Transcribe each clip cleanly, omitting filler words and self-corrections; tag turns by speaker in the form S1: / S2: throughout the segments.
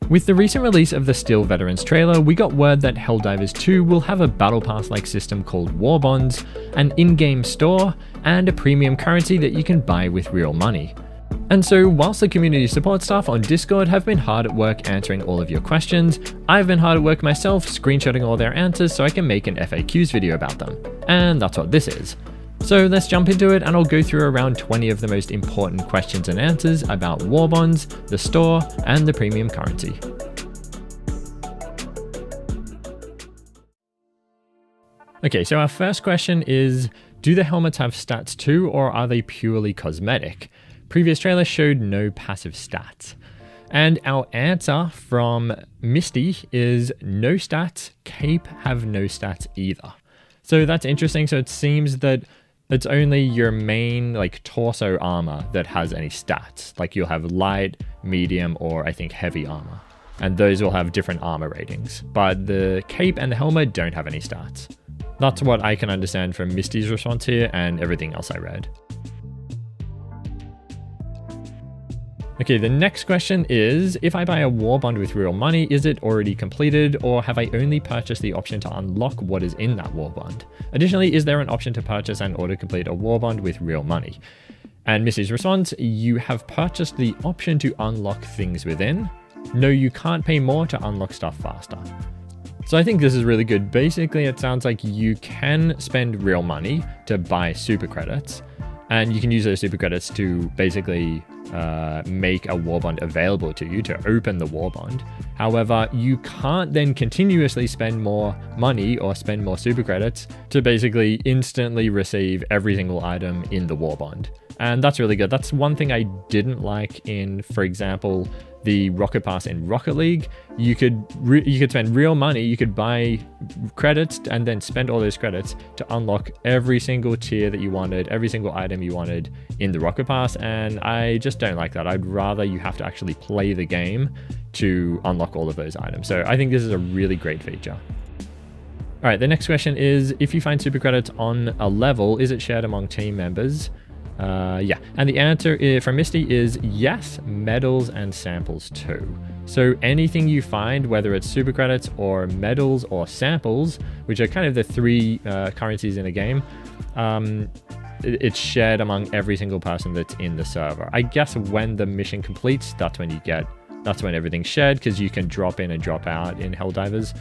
S1: With the recent release of the Steel Veterans trailer, we got word that Helldivers 2 will have a battle pass-like system called Warbonds, an in-game store, and a premium currency that you can buy with real money. And so, whilst the community support staff on Discord have been hard at work answering all of your questions, I've been hard at work myself screenshotting all their answers so I can make an FAQs video about them. And that's what this is. So let's jump into it, and I'll go through around 20 of the most important questions and answers about Warbonds, the store, and the premium currency. Okay, so our first question is, do the helmets have stats too, or are they purely cosmetic? Previous trailer showed no passive stats. And our answer from Misty is no stats, cape have no stats either. So that's interesting. So it seems that it's only your main torso armor that has any stats. Like you'll have light, medium, or I think heavy armor. And those will have different armor ratings. But the cape and the helmet don't have any stats. That's what I can understand from Misty's response here and everything else I read. Okay, the next question is, if I buy a Warbond with real money, is it already completed, or have I only purchased the option to unlock what is in that Warbond? Additionally, is there an option to purchase and auto-complete a Warbond with real money? And Missy's response, you have purchased the option to unlock things within. No, you can't pay more to unlock stuff faster. So I think this is really good. Basically, it sounds like you can spend real money to buy super credits, and you can use those super credits to basically make a Warbond available to you to open the Warbond. However, you can't then continuously spend more money or spend more super credits to basically instantly receive every single item in the Warbond. And that's really good. That's one thing I didn't like in, for example, the Rocket Pass in Rocket League. You could spend real money, you could buy credits and then spend all those credits to unlock every single tier that you wanted, every single item you wanted in the Rocket Pass, and I just don't like that. I'd rather you have to actually play the game to unlock all of those items. So I think this is a really great feature. All right, the next question is, if you find super credits on a level, is it shared among team members? Yeah, and the answer from Misty is yes, medals and samples too. So anything you find, whether it's super credits or medals or samples, which are kind of the three currencies in a game, it's shared among every single person that's in the server. I guess when the mission completes, that's when everything's shared, because you can drop in and drop out in Helldivers.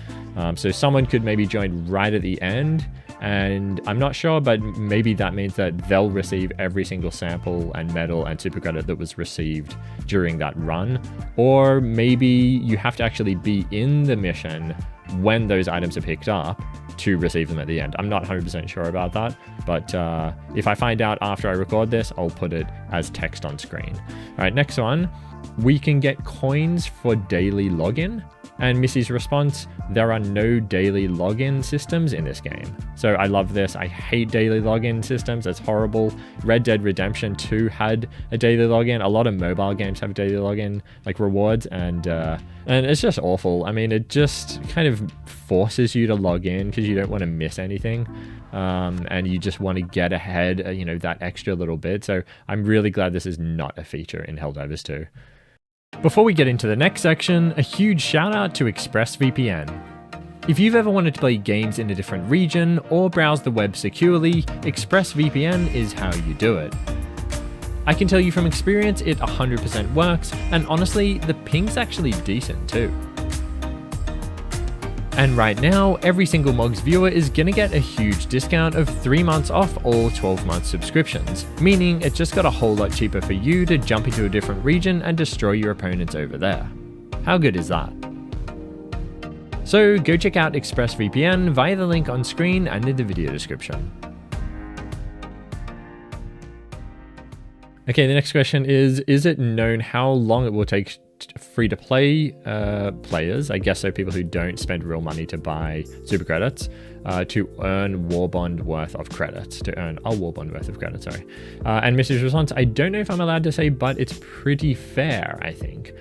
S1: So someone could maybe join right at the end, and I'm not sure, but maybe that means that they'll receive every single sample and medal and super credit that was received during that run. Or maybe you have to actually be in the mission when those items are picked up to receive them at the end. I'm not 100% sure about that, but if I find out after I record this, I'll put it as text on screen. All right, next one. We can get coins for daily login. And Missy's response, there are no daily login systems in this game. So I love this. I hate daily login systems. It's horrible. Red Dead Redemption 2 had a daily login. A lot of mobile games have daily login rewards, and it's just awful. I mean, it just kind of forces you to log in because you don't want to miss anything. And you just want to get ahead, that extra little bit. So I'm really glad this is not a feature in Helldivers 2. Before we get into the next section, a huge shout out to ExpressVPN. If you've ever wanted to play games in a different region or browse the web securely, ExpressVPN is how you do it. I can tell you from experience it 100% works, and honestly, the ping's actually decent too. And right now, every single Mogz viewer is gonna get a huge discount of 3 months off all 12-month subscriptions, meaning it just got a whole lot cheaper for you to jump into a different region and destroy your opponents over there. How good is that? So go check out ExpressVPN via the link on screen and in the video description. Okay, the next question is it known how long it will take free-to-play players, I guess so people who don't spend real money to buy super credits, to earn Warbond worth of credits, And Missy's response, I don't know if I'm allowed to say, but it's pretty fair, I think.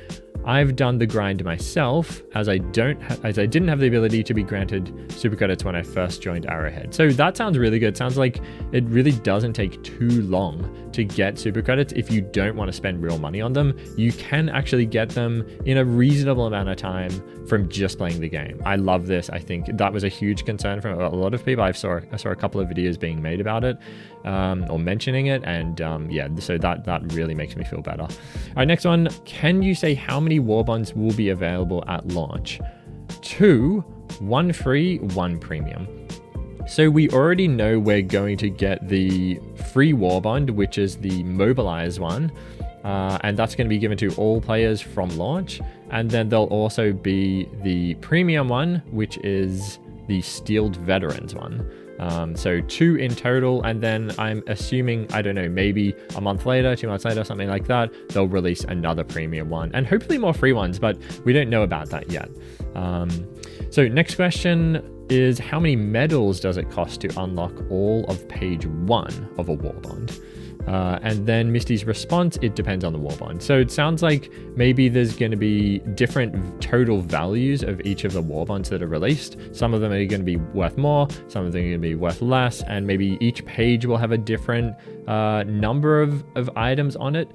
S1: I've done the grind myself as I didn't have the ability to be granted super credits when I first joined Arrowhead. So that sounds really good. Sounds like it really doesn't take too long to get super credits. If you don't want to spend real money on them, you can actually get them in a reasonable amount of time from just playing the game. I love this. I think that was a huge concern from a lot of people. I saw a couple of videos being made about it, or mentioning it, and yeah, so that really makes me feel better. All right, next one. Can you say how many Warbonds will be available at launch? 2, 1 free, 1 premium. So we already know we're going to get the free Warbond, which is the mobilized one, and that's going to be given to all players from launch. And then there'll also be the premium one, which is the Steeled Veterans one. So 2 in total, and then I'm assuming, I don't know, maybe a month later, 2 months later, something like that, they'll release another premium one, and hopefully more free ones, but we don't know about that yet. So next question is, how many medals does it cost to unlock all of page 1 of a Warbond? And then Misty's response, it depends on the Warbond. So it sounds like maybe there's going to be different total values of each of the Warbonds that are released. Some of them are going to be worth more, some of them are going to be worth less, and maybe each page will have a different number of items on it,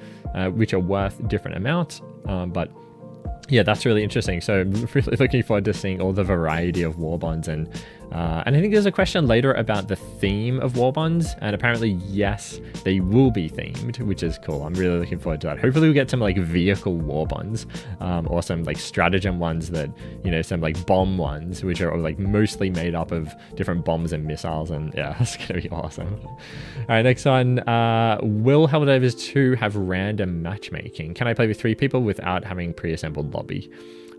S1: which are worth different amounts. But yeah, that's really interesting. So I'm really looking forward to seeing all the variety of Warbonds. And I think there's a question later about the theme of Warbonds, and apparently, yes, they will be themed, which is cool. I'm really looking forward to that. Hopefully we'll get some like vehicle Warbonds, or some like stratagem ones that, you know, some like bomb ones, which are like mostly made up of different bombs and missiles. And yeah, that's going to be awesome. All right, next one. Will Helldivers 2 have random matchmaking? Can I play with 3 people without having pre-assembled lobby?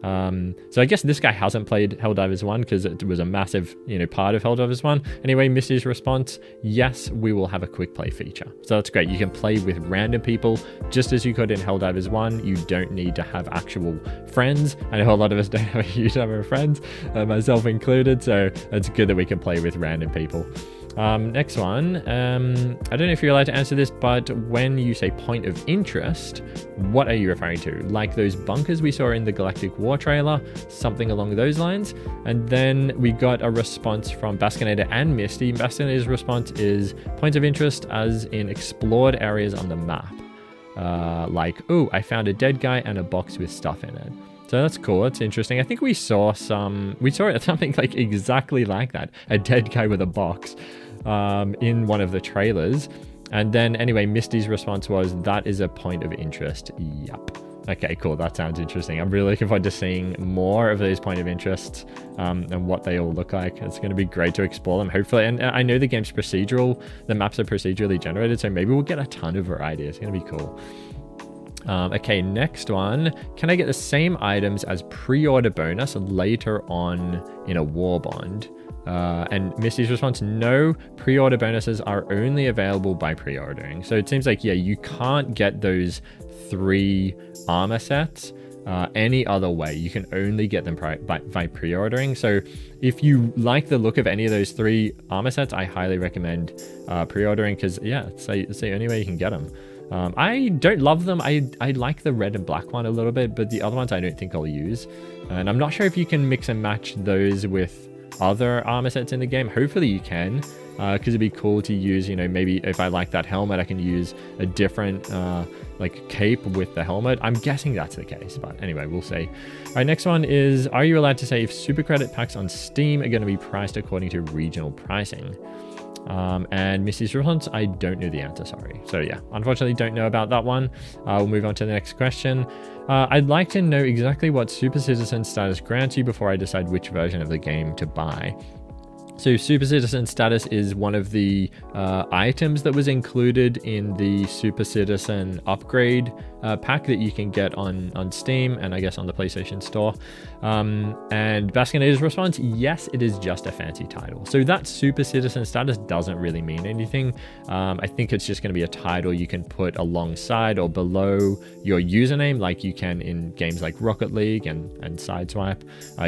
S1: So I guess this guy hasn't played Helldivers 1 because it was a massive, you know, part of Helldivers 1. Anyway, Missy's response, yes, we will have a quick play feature. So that's great. You can play with random people just as you could in Helldivers 1. You don't need to have actual friends. I know a lot of us don't have a huge number of friends, myself included. So it's good that we can play with random people. Next one. I don't know if you're allowed to answer this, but when you say point of interest, what are you referring to? Like those bunkers we saw in the Galactic War trailer, something along those lines? And then we got a response from Baskinator and Misty. Baskinator's response is points of interest as in explored areas on the map. Like, oh, I found a dead guy and a box with stuff in it. So that's cool. That's interesting. I think we saw something like exactly like that. A dead guy with a box in one of the trailers. And then anyway, Misty's response was, that is a point of interest. Yup. Okay, cool. That sounds interesting. I'm really looking forward to seeing more of those point of interests, and what they all look like. It's going to be great to explore them, hopefully. And I know the game's procedural. The maps are procedurally generated, so maybe we'll get a ton of variety. It's going to be cool. Okay, next one. Can I get the same items as pre-order bonus later on in a Warbond? And Misty's response, no, pre-order bonuses are only available by pre-ordering. So it seems like, yeah, you can't get those 3 armor sets any other way. You can only get them by pre-ordering. So if you like the look of any of those 3 armor sets, I highly recommend pre-ordering, because yeah, it's the only way you can get them. I don't love them. I like the red and black one a little bit, but the other ones I don't think I'll use. And I'm not sure if you can mix and match those with other armor sets in the game. Hopefully you can, because it'd be cool to use, you know, maybe if I like that helmet, I can use a different like cape with the helmet. I'm guessing that's the case, but anyway, we'll see. All right, next one is, are you allowed to say if super credit packs on Steam are going to be priced according to regional pricing? And Missy's response, I don't know the answer, sorry. So yeah, unfortunately don't know about that one. We'll move on to the next question. I'd like to know exactly what Super Citizen status grants you before I decide which version of the game to buy. So Super Citizen status is one of the items that was included in the Super Citizen upgrade pack that you can get on Steam and I guess on the PlayStation Store. And Baskinator's response, yes, it is just a fancy title. So that Super Citizen status doesn't really mean anything. I think it's just going to be a title you can put alongside or below your username, like you can in games like Rocket League and Sideswipe.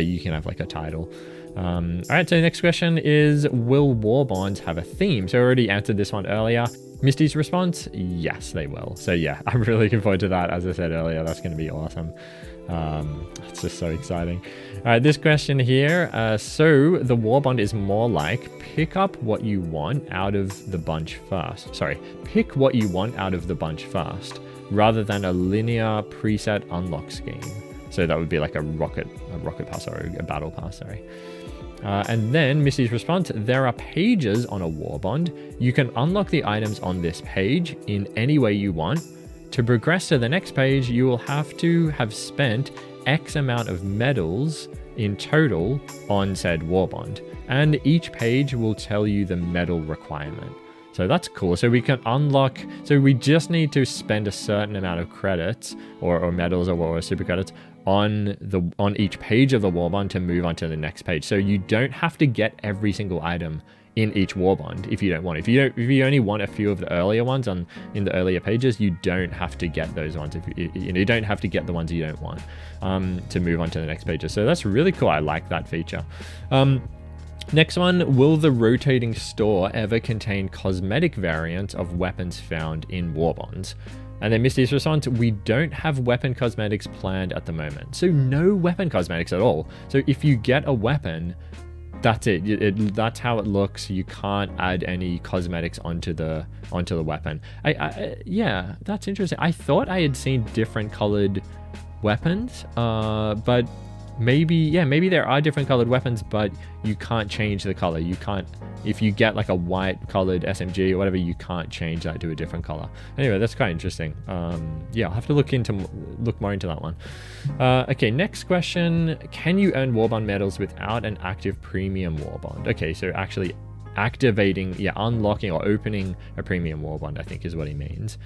S1: You can have like a title. All right, so the next question is, will Warbonds have a theme? So I already answered this one earlier. Misty's response, yes, they will. So yeah, I'm really looking forward to that. As I said earlier, that's going to be awesome. It's just so exciting. All right, this question here. So the Warbond is more like pick up what you want out of the bunch first. Sorry, pick what you want out of the bunch first, rather than a linear preset unlock scheme. So that would be like a rocket pass or a battle pass, sorry. And then Missy's response, there are pages on a Warbond. You can unlock the items on this page in any way you want. To progress to the next page, you will have to have spent X amount of medals in total on said Warbond. And each page will tell you the medal requirement. So that's cool. So we can unlock, so we just need to spend a certain amount of credits or medals or super credits on each page of the Warbond to move on to the next page. So you don't have to get every single item in each Warbond if you don't want. If you only want a few of the earlier ones in the earlier pages, you don't have to get those ones. You don't have to get the ones you don't want to move on to the next pages. So that's really cool. I like that feature. Next one, will the rotating store ever contain cosmetic variants of weapons found in Warbonds? And then Misty's response, we don't have weapon cosmetics planned at the moment. So no weapon cosmetics at all. So if you get a weapon, that's it. That's how it looks. You can't add any cosmetics onto the weapon. Yeah, that's interesting. I thought I had seen different colored weapons, but maybe there are different colored weapons, but you can't change the color. You can't, if you get like a white colored SMG or whatever, you can't change that to a different color. Anyway, that's quite interesting. Yeah, I'll have to look more into that one. Okay, next question. Can you earn Warbond medals without an active premium Warbond? Okay, so actually activating, unlocking or opening a premium Warbond, I think is what he means.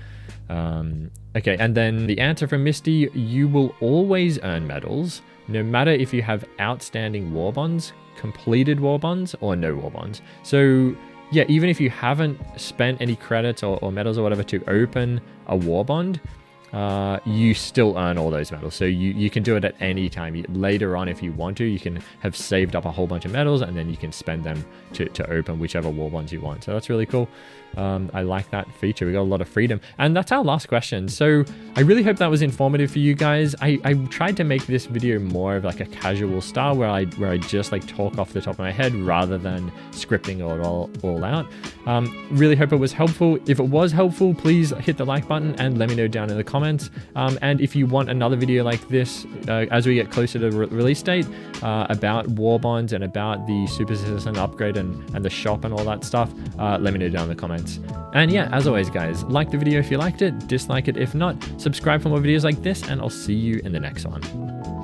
S1: Okay, and then the answer from Misty, you will always earn medals, no matter if you have outstanding Warbonds, completed Warbonds, or no Warbonds. So yeah, even if you haven't spent any credits or medals or whatever to open a Warbond, you still earn all those medals. So you can do it at any time. Later on, if you want to, you can have saved up a whole bunch of medals and then you can spend them to open whichever Warbonds you want. So that's really cool. I like that feature. We got a lot of freedom. And that's our last question. So I really hope that was informative for you guys. I tried to make this video more of like a casual style where I just like talk off the top of my head rather than scripting it all out. Really hope it was helpful. If it was helpful, please hit the like button and let me know down in the comments. And if you want another video like this, as we get closer to release date, about Warbonds and about the Super Citizen upgrade and the shop and all that stuff, let me know down in the comments. And yeah, as always guys, like the video if you liked it, dislike it if not, subscribe for more videos like this, and I'll see you in the next one.